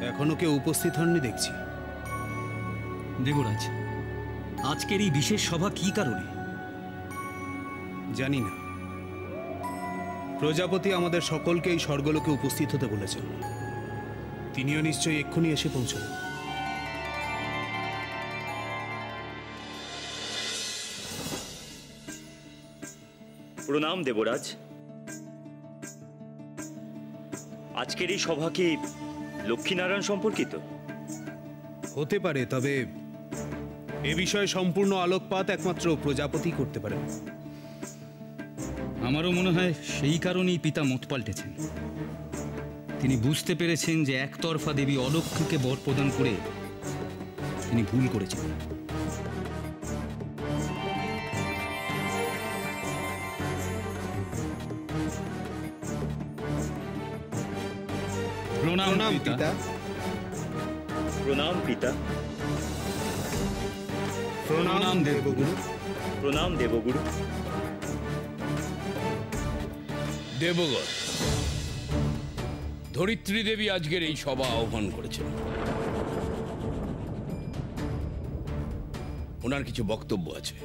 এখনো কেউ উপস্থিত হননি দেখছি। দেবরাজ, আজকের এই বিশেষ সভা কি কারণে? জানি না। প্রজাপতি আমাদের সকলকে এই স্বর্গলোকে উপস্থিত হতে বলেছেন। তিনিও নিশ্চয়ই এক্ষুনি এসে পৌঁছবেন। প্রণাম দেবরাজ। আজকের এই সভা কি লক্ষ্মীনারায়ণ সম্পর্কিত? হতে পারে, তবে এ বিষয়ে সম্পূর্ণ আলোকপাত একমাত্র প্রজাপতি করতে পারেন। আমারও মনে হয় সেই কারণেই পিতা মত পাল্টেছেন। তিনি বুঝতে পেরেছেন যে একতরফা দেবী অলক্ষ্মীকে বর প্রদান করে তিনি ভুল করেছেন। প্রণাম পিতা। প্রণাম পিতা। প্রণাম দেবগুরু। প্রণাম দেবগুরু। দেবগণ, ধরিত্রী দেবী আজকের এই সভা আহ্বান করেছেন। ওনার কিছু বক্তব্য আছে,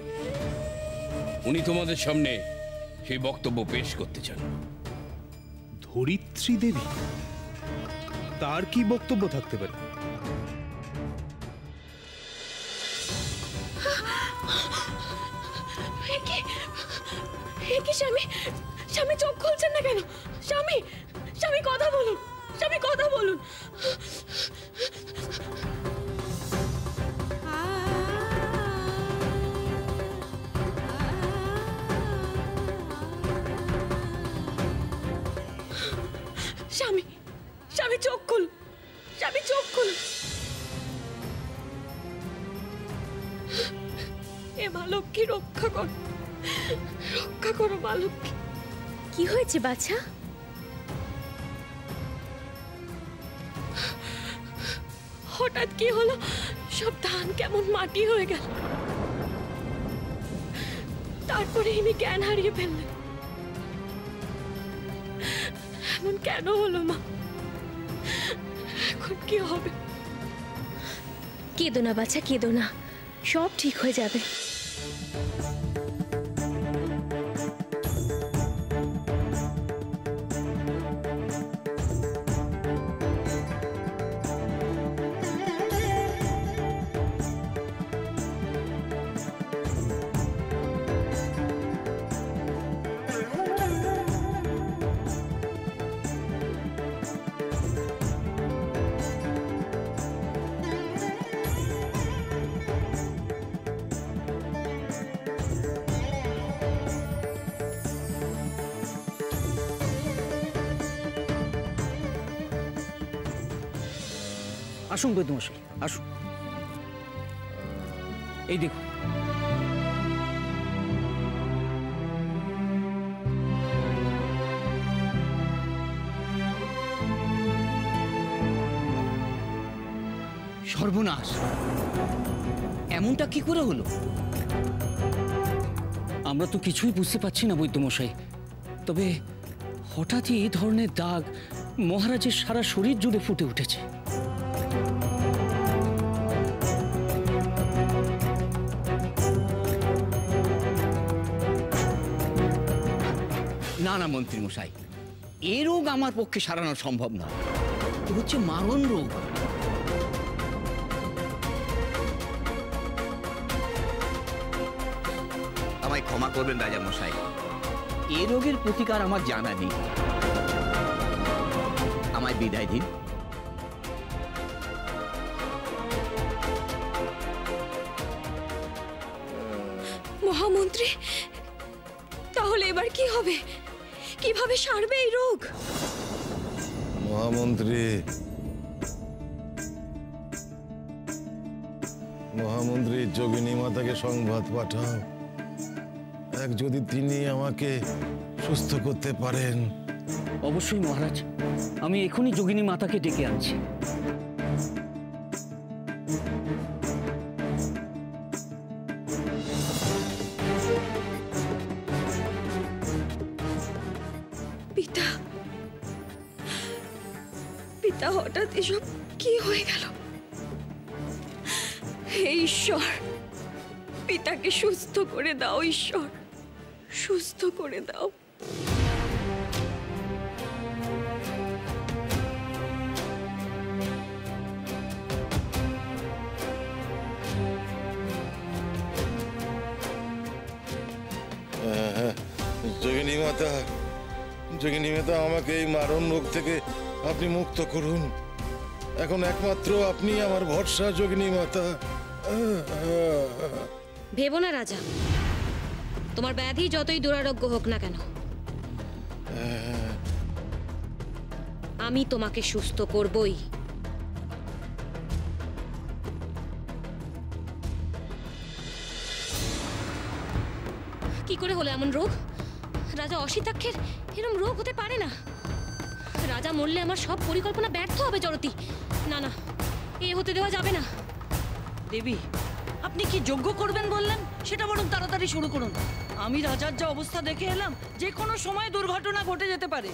উনি তোমাদের সামনে সেই বক্তব্য পেশ করতে চান। ধরিত্রী দেবী? তার কি বক্তব্য থাকতে পারে? স্বামী, স্বামী চোখ খুলছেন না কেন? স্বামী, স্বামী কথা বলুন, স্বামী কথা বলুন। স্বামী, স্বামী চোখ খুলুন, স্বামী চোখ খুলুন। এ মা লক্ষ্মী রক্ষা কর, রক্ষা করো মা লক্ষ্মী। কি হয়েছে বাছা? হঠাৎ কি হলো? সব ধান কেমন মাটি হয়ে গেল, তারপরে ইনি জ্ঞান হারিয়ে ফেললেন। এমন কেন হলো মা? এখন কি হবে? কেঁদো না বাছা, কেঁদো না, সব ঠিক হয়ে যাবে। আসুন বৈদ্যমশাই, আসুন। এই দেখুন, সর্বনাশ! এমনটা কি করে হলো? আমরা তো কিছুই বুঝতে পারছি না বৈদ্যমশাই। তবে হঠাৎই এই ধরনের দাগ মহারাজের সারা শরীর জুড়ে ফুটে উঠেছে। না না মন্ত্রী মশাই, এই রোগ আমার পক্ষে সারানো সম্ভব না। এ হচ্ছে মারণ রোগ। আমায় ক্ষমা করবেন রাজা মশাই, এই রোগের প্রতিকার আমার জানা নেই। আমায় বিদায় দিন। মহামন্ত্রী, তাহলে এবার কি হবে? কিভাবে সারবে এই রোগ? মহামন্ত্রী, মহামন্ত্রী যোগিনী মাতাকে সংবাদ পাঠাও। এক যদি তিনি আমাকে সুস্থ করতে পারেন। অবশ্যই মহারাজ, আমি এখনই যোগিনী মাতাকে ডেকে আনছি। পিতা, পিতা হঠাৎ এসব কি হয়ে গেল? হে ঈশ্বর, পিতাকে সুস্থ করে দাও ঈশ্বর, সুস্থ করে দাও। যোগিনী মাতা, যোগিনী মাতা, আমাকে এই মারণ রোগ থেকে আপনি মুক্ত করুন। এখন একমাত্র আপনি আমার ভরসা, যোগিনী মাতা। ভেবো না রাজা, তোমার ব্যাধি যতই দুরারোগ্য হোক না কেন, আমি তোমাকে সুস্থ করবই। কি করে হলো এমন রোগ? রাজা অসিতাক্ষের এরকম রোগ হতে পারে না। রাজা মরলে আমার সব পরিকল্পনা ব্যর্থ হবে জড়তি। না না, এ হতে দেওয়া যাবে না। দেবী, আপনি কি যজ্ঞ করবেন বললেন, সেটা বরং তাড়াতাড়ি শুরু করুন। আমি রাজার যা অবস্থা দেখে এলাম, যে কোনো সময় দুর্ঘটনা ঘটে যেতে পারে।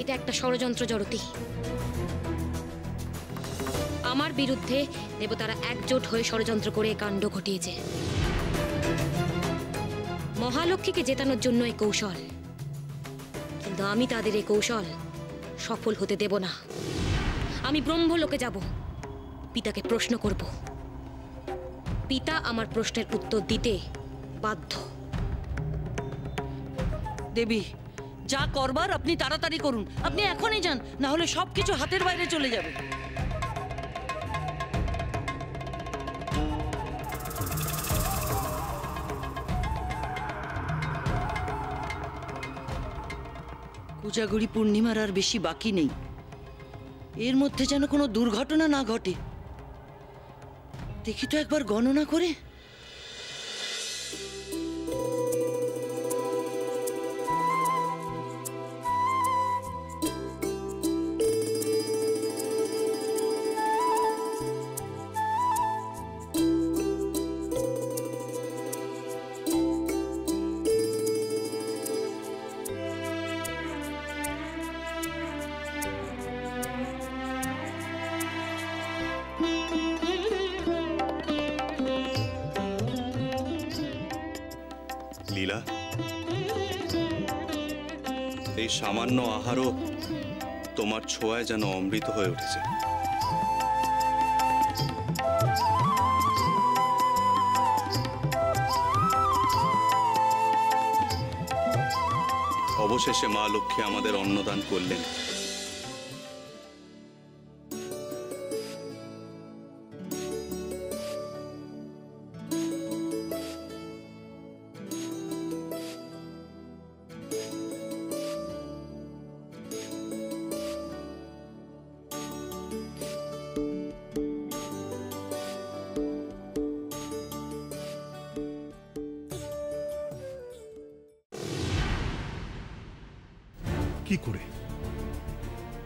এটা একটা ষড়যন্ত্র জড়তি। আমার বিরুদ্ধে দেবতারা একজোট হয়ে ষড়যন্ত্র করে কাণ্ড ঘটিয়েছে। মহালক্ষ্মীকে জেতানোর জন্য এই কৌশল, কিন্তু আমি তাদের এই কৌশল সফল হতে দেব না। আমি ব্রহ্মলোকে যাব, পিতাকে প্রশ্ন করব। পিতা আমার প্রশ্নের উত্তর দিতে বাধ্য। দেবী, যা করবার আপনি তাড়াতাড়ি করুন। আপনি এখনই যান, না হলে সবকিছু হাতের বাইরে চলে যাবে। কোজাগরী পূর্ণিমার আর বেশি বাকি নেই। এর মধ্যে যেন কোনো দুর্ঘটনা না ঘটে। দেখি তো একবার গণনা করে। লীলা, এই সামান্য আহারও তোমার ছোঁয়ায় যেন অমৃত হয়ে উঠেছে। অবশেষে মা লক্ষ্মী আমাদের অন্নদান করলেন।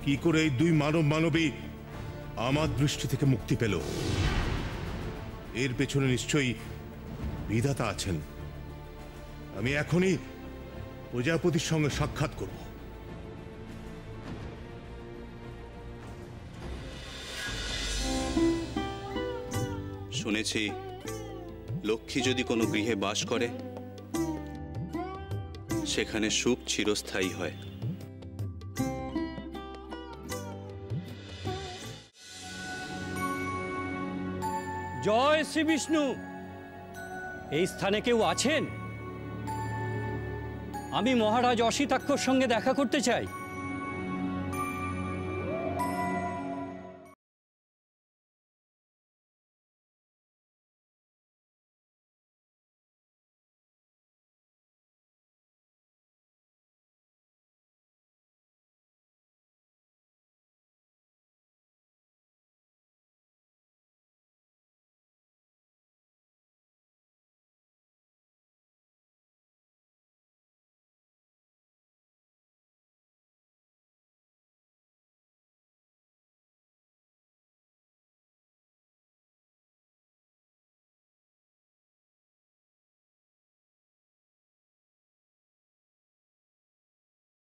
কি করে এই দুই মানবী আমার দৃষ্টি থেকে মুক্তি পেল? এর পেছনে নিশ্চয়ই বিধাতা আছেন। আমি এখনই প্রজাপতির সঙ্গে সাক্ষাৎ করব। শুনেছি লক্ষ্মী যদি কোনো গৃহে বাস করে, সেখানে সুখ চিরস্থায়ী হয়। জয় শ্রী বিষ্ণু। এই স্থানে কেউ আছেন? আমি মহারাজ অসিতাক্ষর সঙ্গে দেখা করতে চাই।